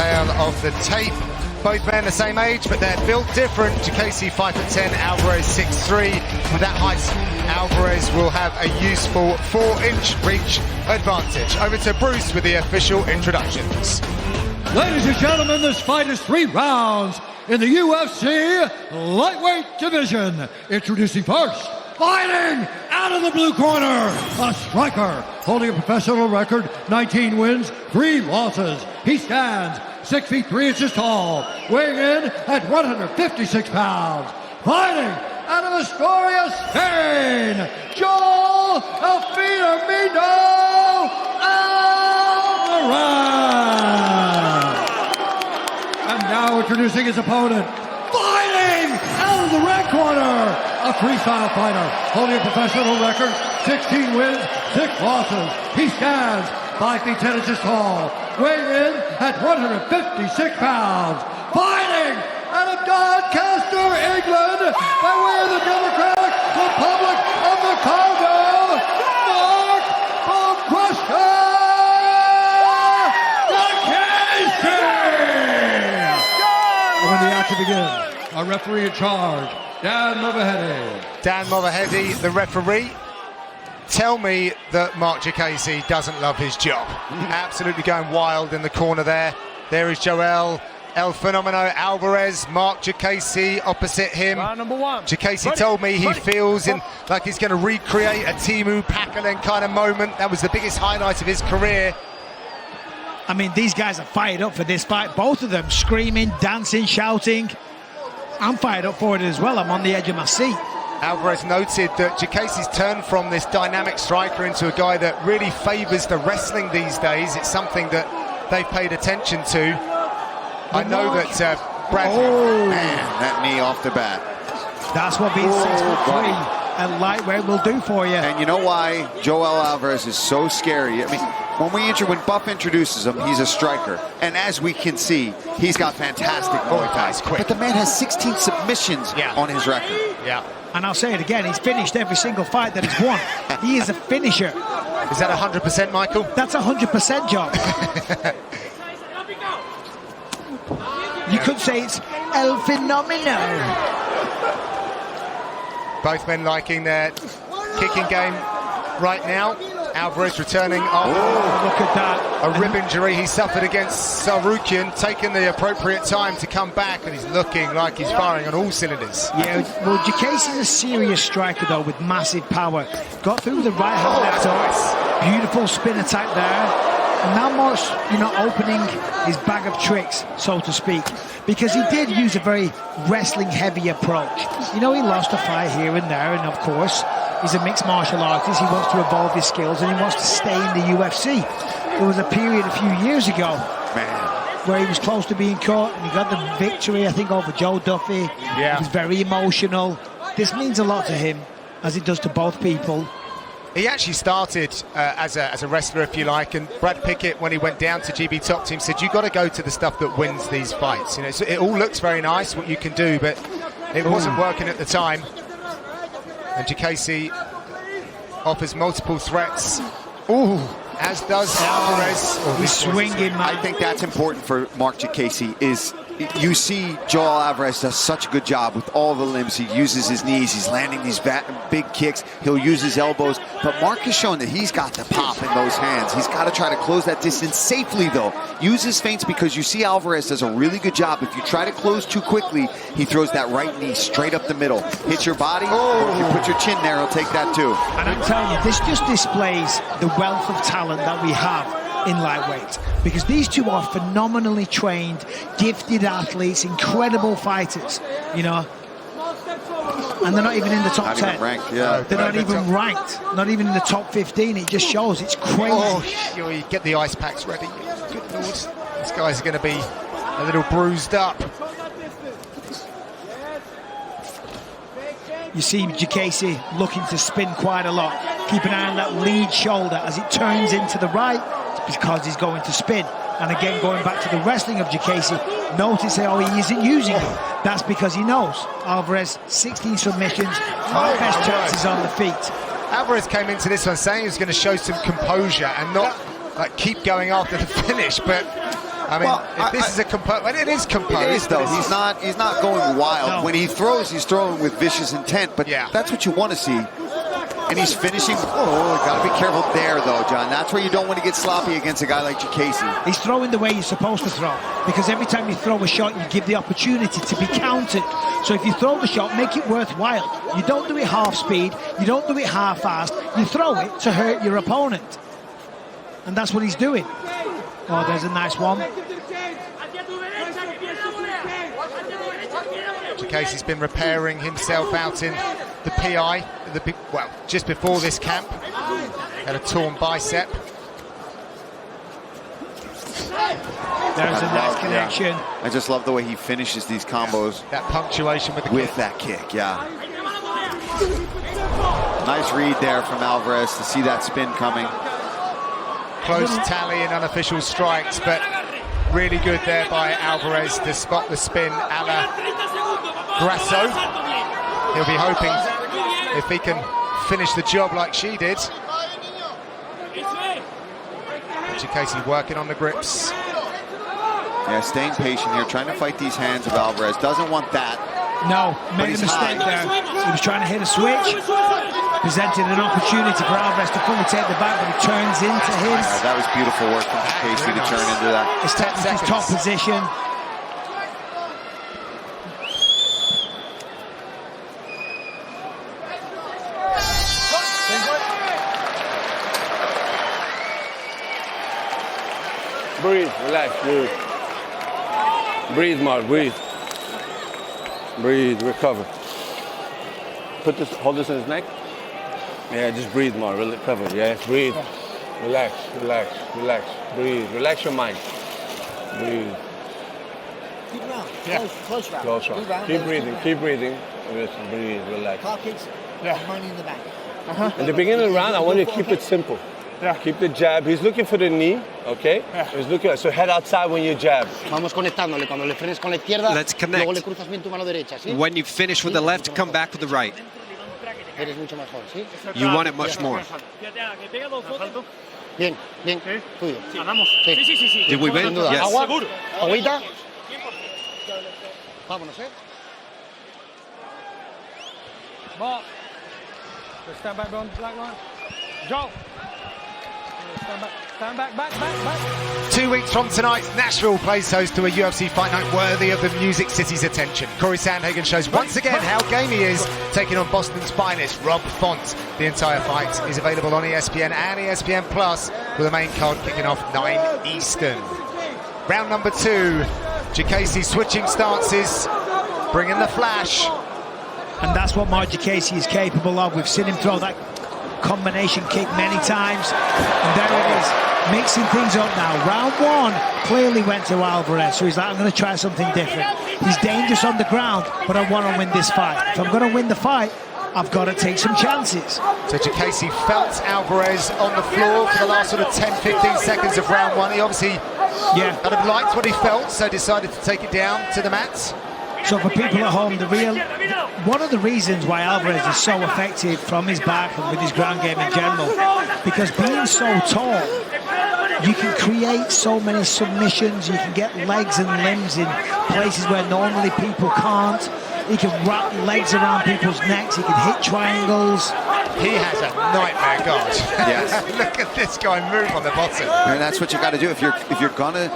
tale of the tape. Both men the same age, but they're built different. Diakiese 5'10", Alvarez 6'3". With that height, Alvarez will have a useful 4-inch reach advantage. Over to Bruce with the official introductions. Ladies and gentlemen, this fight is 3 rounds in the UFC lightweight division. Introducing first, fighting out of the blue corner, a striker holding a professional record, 19 wins, 3 losses. He stands 6 feet 3 inches tall, weighing in at 156 pounds. Fighting out of Astoria, Spain, Joel Alvarez. And now introducing his opponent, fighting out of the red corner, a freestyle fighter holding a professional record, 16 wins, 6 losses. He stands 5 feet 10 inches tall, weighing in at 156 pounds. Fighting out of Doncaster, England, by way of the Democratic Republic of the Congo, Marc from Russia, Diakiese! And when the action begins, our referee in charge, Dan Movahedi, the referee. Tell me that Marc Diakiese doesn't love his job. Absolutely going wild in the corner there. There is Joel El Fenomeno Alvarez, Marc Diakiese opposite him. Round number 1. Diakiese told me he feels like he's going to recreate a Timu Pakalen kind of moment. That was the biggest highlight of his career. I mean, these guys are fired up for this fight. Both of them screaming, dancing, shouting. I'm fired up for it as well. I'm on the edge of my seat. Alvarez noted that Diakiese's turned from this dynamic striker into a guy that really favours the wrestling these days. It's something that they've paid attention to. I know that Brad... Oh, man, that knee off the bat. That's what being 6'3" and lightweight will do for you. And you know why Joel Alvarez is so scary? I mean, when Buff introduces him, he's a striker. And as we can see, he's got fantastic Muay Thai. But the man has 16 submissions on his record. Yeah. And I'll say it again, he's finished every single fight that he's won. He is a finisher. Is that 100%, Michael? That's 100% job. You could say it's El Fenomeno. Both men liking their kicking game right now. Alvarez returning after look at that. A rib injury he suffered against Sarukian, taking the appropriate time to come back, and he's looking like he's firing on all cylinders. Yeah, well, Diakiese is a serious striker, though, with massive power. Got through the right hand left hook. Beautiful spin attack there. And now Marc's, opening his bag of tricks, so to speak, because he did use a very wrestling-heavy approach. He lost a fight here and there, and of course, he's a mixed martial artist. He wants to evolve his skills, and he wants to stay in the UFC. There was a period a few years ago where he was close to being caught, and he got the victory, I think, over Joe Duffy. Yeah. He was very emotional. This means a lot to him, as it does to both people. He actually started as a wrestler, if you like, and Brad Pickett, when he went down to GB Top Team, said, you've got to go to the stuff that wins these fights. So it all looks very nice, what you can do, but it wasn't working at the time. And Diakiese offers multiple threats. Ooh, as does Alvarez. He's swinging, man. I think that's important for Marc Diakiese is you see Joel Alvarez does such a good job with all the limbs. He uses his knees. He's landing these big kicks. He'll use his elbows. But Marc has shown that he's got the pop in those hands. He's got to try to close that distance safely, though. Use his feints, because you see Alvarez does a really good job. If you try to close too quickly, he throws that right knee straight up the middle. Hits your body, or if you put your chin there, he'll take that too. And I'm telling you, this just displays the wealth of talent that we have in lightweight, because these two are phenomenally trained, gifted athletes, incredible fighters, and they're not even in the top 10. Ranked, yeah. They're not even ranked, not even in the top 15. It just shows it's crazy. Oh, you get the ice packs ready. Good Lord. This guy's going to be a little bruised up. You see Diakiese looking to spin quite a lot. Keep an eye on that lead shoulder as it turns into the right. It's because he's going to spin. And again, going back to the wrestling of Diakiese, notice how he isn't using it. That's because he knows Alvarez, 16 submissions, 5 best chances on the feet. Alvarez came into this one saying he was going to show some composure and not keep going after the finish, but I mean, if this is a composed, well, it is composed. It is, though. He's not going wild. No. When he throws, he's throwing with vicious intent. But Yeah. that's what you want to see. And he's finishing. Oh, got to be careful there, though, John. That's where you don't want to get sloppy against a guy like Diakiese. He's throwing the way you're supposed to throw, because every time you throw a shot, you give the opportunity to be countered. So if you throw the shot, make it worthwhile. You don't do it half speed. You don't do it half-assed. You throw it to hurt your opponent. And that's what he's doing. Oh, there's a nice one. Diakiese's been repairing himself out in the PI, well, just before this camp. Had a torn bicep. There's a nice connection. Yeah. I just love the way he finishes these combos. That punctuation with the kick. That kick, yeah. Nice read there from Alvarez to see that spin coming. Close tally in unofficial strikes, but really good there by Alvarez to spot the spin a la Grasso. He'll be hoping if he can finish the job like she did. Diakiese working on the grips. Yeah, staying patient here, trying to fight these hands of Alvarez. Doesn't want that. No, made a mistake there. He was trying to hit a switch. Presented an opportunity for Alvarez to fully take the back, but he turns into his. That was beautiful work from Diakiese to turn into that. His top position. Breathe, relax, breathe. Breathe, Marc, breathe. Breathe, recover. Hold this in his neck. Yeah, just breathe, Marc, recover, yeah, breathe. Relax, relax, relax, breathe. Relax your mind. Breathe. Keep round. Yeah. Close round. Close round. Keep breathing, keep breathing. Listen, breathe, relax. Car kicks, money in the back. In the beginning of the round, I want you to keep it simple. Yeah. Keep the jab. He's looking for the knee, okay? Yeah. He's looking, so head outside when you jab. Vamos conectándole. Cuando le frenes con la izquierda, Let's connect. luego le cruzas bien tu mano derecha, ¿sí? When you finish with the left, come back with the right. Eres mucho mejor, ¿sí? You want it much more. Bien, bien. Tuyo. Ganamos. Sí. Did we win? Sin duda. Yes. Agua, agüita. Vámonos, ¿eh? Marc. Stand back behind the black line. Joel. Stand back. 2 weeks from tonight, Nashville plays host to a UFC fight night worthy of the Music City's attention. Corey Sandhagen shows once again how game he is, taking on Boston's finest, Rob Font. The entire fight is available on ESPN and ESPN Plus, with the main card kicking off 9 Eastern. Round number 2, Diakiese switching stances, bringing the flash. And that's what Marc Diakiese is capable of. We've seen him throw that combination kick many times. And there it is, mixing things up now. Round 1 clearly went to Alvarez, so he's like, I'm going to try something different. He's dangerous on the ground, but I want to win this fight. If I'm going to win the fight, I've got to take some chances. So Diakiese felt Alvarez on the floor for the last sort of 10-15 seconds of round 1. He obviously kind of liked what he felt, so decided to take it down to the mat. So for people at home, one of the reasons why Alvarez is so effective from his back and with his ground game in general, because being so tall, you can create so many submissions, you can get legs and limbs in places where normally people can't. He can wrap legs around people's necks, he can hit triangles. He has a nightmare guard. Yes. Look at this guy move on the bottom. And that's what you got to do if you're gonna.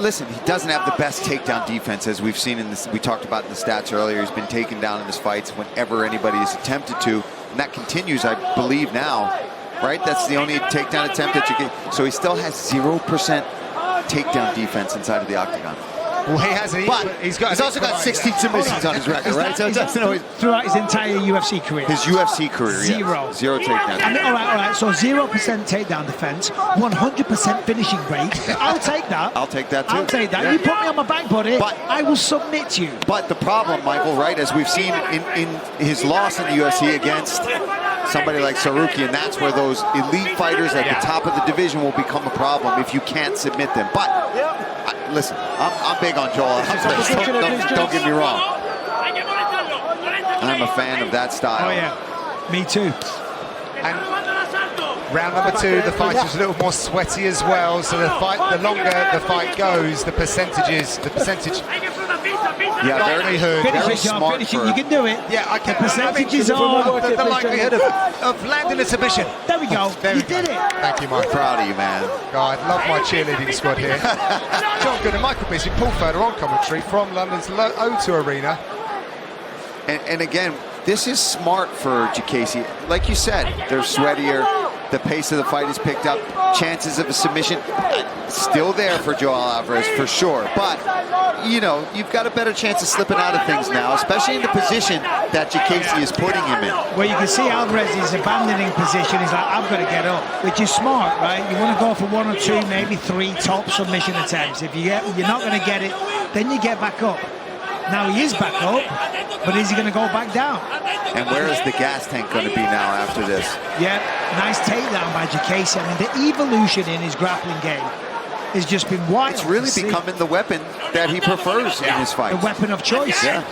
Listen, he doesn't have the best takedown defense, as we've seen in this. We talked about in the stats earlier. He's been taken down in his fights whenever anybody has attempted to, and that continues, I believe, now. Right? That's the only takedown attempt that you can. So he still has 0% takedown defense inside of the octagon. Well, he hasn't. But he's also got 16 submissions on his record, right? So it doesn't always. Throughout his entire UFC career. His UFC career, Zero. Yeah. 0 takedowns. I mean, all right. So 0% takedown defense, 100% finishing rate. I'll take that. I'll take that too. I'll take that. Yeah. You put me on my back, buddy. But I will submit you. But the problem, Michael, right, as we've seen in his loss in the UFC against somebody like Saruki, and that's where those elite fighters at the top of the division will become a problem if you can't submit them. But listen, I'm big on Joel. Don't get me wrong. I'm a fan of that style. Oh yeah, me too. And Round number 2, the fight was a little more sweaty as well. So the longer the fight goes, the percentage likelihood. Finish it, John. Finish it. You can do it. Yeah, I can. The percentages are the likelihood of landing a submission. There we go. You did it. Thank you, Mark. Proud of you, man. God, I love my cheerleading squad here. John Good and Michael Busy, Paul Further on commentary from London's O2 Arena. And again, this is smart for Diakiese. Like you said, they're sweatier. The pace of the fight is picked up. Chances of a submission still there for Joel Alvarez for sure. But, you know, you've got a better chance of slipping out of things now, especially in the position that Diakiese is putting him in. Well, you can see Alvarez is abandoning position. He's like, I've got to get up, which is smart, right? You want to go for 1 or 2, maybe 3 top submission attempts. If you're not going to get it, then you get back up. Now he is back up, but is he going to go back down? And where is the gas tank going to be now after this? Yeah, nice takedown by Diakiese. I mean, the evolution in his grappling game has just been wild. It's really becoming the weapon that he prefers in his fight. The weapon of choice. Yeah.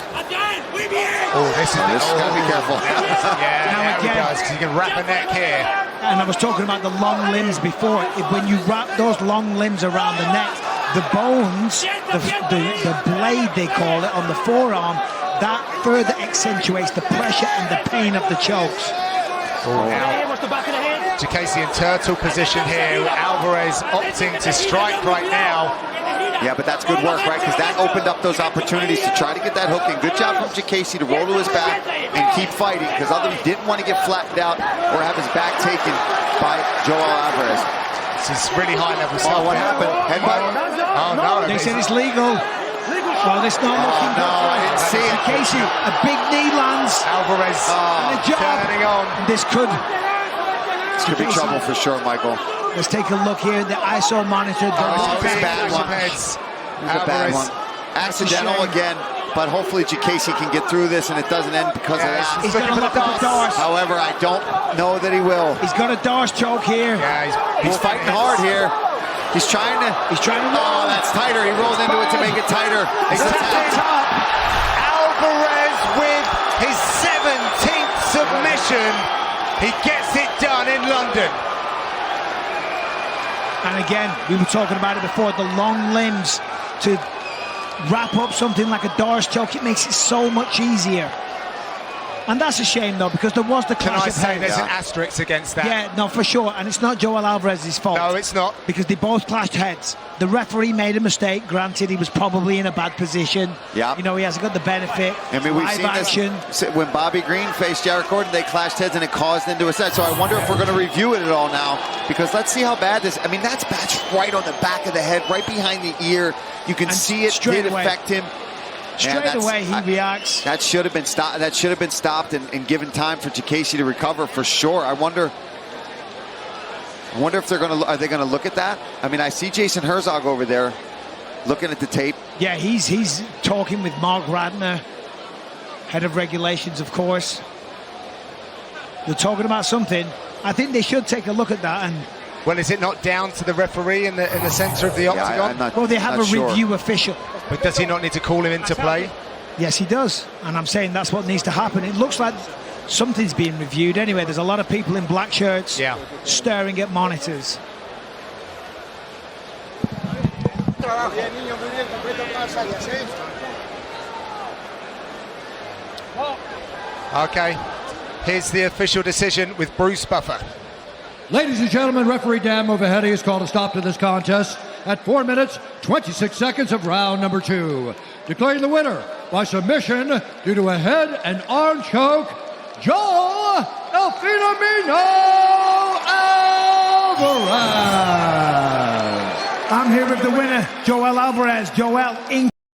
Oh, this gotta be careful. Now again, because you can wrap a neck here. And I was talking about the long limbs before. When you wrap those long limbs around the neck, the bones, the blade they call it on the forearm, that further accentuates the pressure and the pain of the chokes. Diakiese in turtle position here. Alvarez opting to strike right now. Yeah, but that's good work, right? Because that opened up those opportunities to try to get that hook in. Good job from Diakiese to roll to his back and keep fighting, because others didn't want to get flattened out or have his back taken by Joel Alvarez. This is really high-level stuff. Oh, what happened? Headbutt? Oh, no. They said it's legal. Well, it's not looking good. I didn't see it. Diakiese, a big knee lands. Alvarez and a jab. turning on. This could be trouble for sure, Michael. Let's take a look here. The ISO monitor. It's a bad one. It's a bad one. Accidental again, but hopefully Diakiese can get through this and it doesn't end because of that. He's going to look up a Dars. However, I don't know that he will. He's got a Dars choke here. Yeah, he's fighting hard here. He's trying to roll. Oh, that's tighter. He rolled into it to make it tighter. He's top. Alvarez with his 17th submission. He gets it done in London. And again, we were talking about it before, the long limbs to wrap up something like a Dars choke, it makes it so much easier. And that's a shame, though, because there was the clash of heads. Can I say there's an asterisk against that? Yeah, no, for sure. And it's not Joel Alvarez's fault. No, it's not. Because they both clashed heads. The referee made a mistake. Granted, he was probably in a bad position. Yeah. You know, he hasn't got the benefit. I mean, we've seen action. This when Bobby Green faced Jared Gordon, they clashed heads and it caused into a set. So I wonder if we're going to review it at all now, because let's see how bad this. I mean, that's right on the back of the head, right behind the ear. You can see it did affect him. Straight away, he reacts. That should have been stopped. That should have been stopped and given time for Diakiese to recover for sure. I wonder if are they gonna look at that? I mean, I see Jason Herzog over there looking at the tape. Yeah, he's talking with Marc Radner, head of regulations, of course. They're talking about something. I think they should take a look at that. And well, is it not down to the referee in the center of the octagon? Well, they have a review official. But does he not need to call him into play? Yes, he does. And I'm saying that's what needs to happen. It looks like something's being reviewed. Anyway, there's a lot of people in black shirts staring at monitors. Okay, here's the official decision with Bruce Buffer. Ladies and gentlemen, referee Dan Movaheady has called a stop to this contest at 4 minutes, 26 seconds of round number 2. Declaring the winner by submission due to a head and arm choke, Joel El Fenomeno Alvarez. I'm here with the winner, Joel Alvarez. Joel, in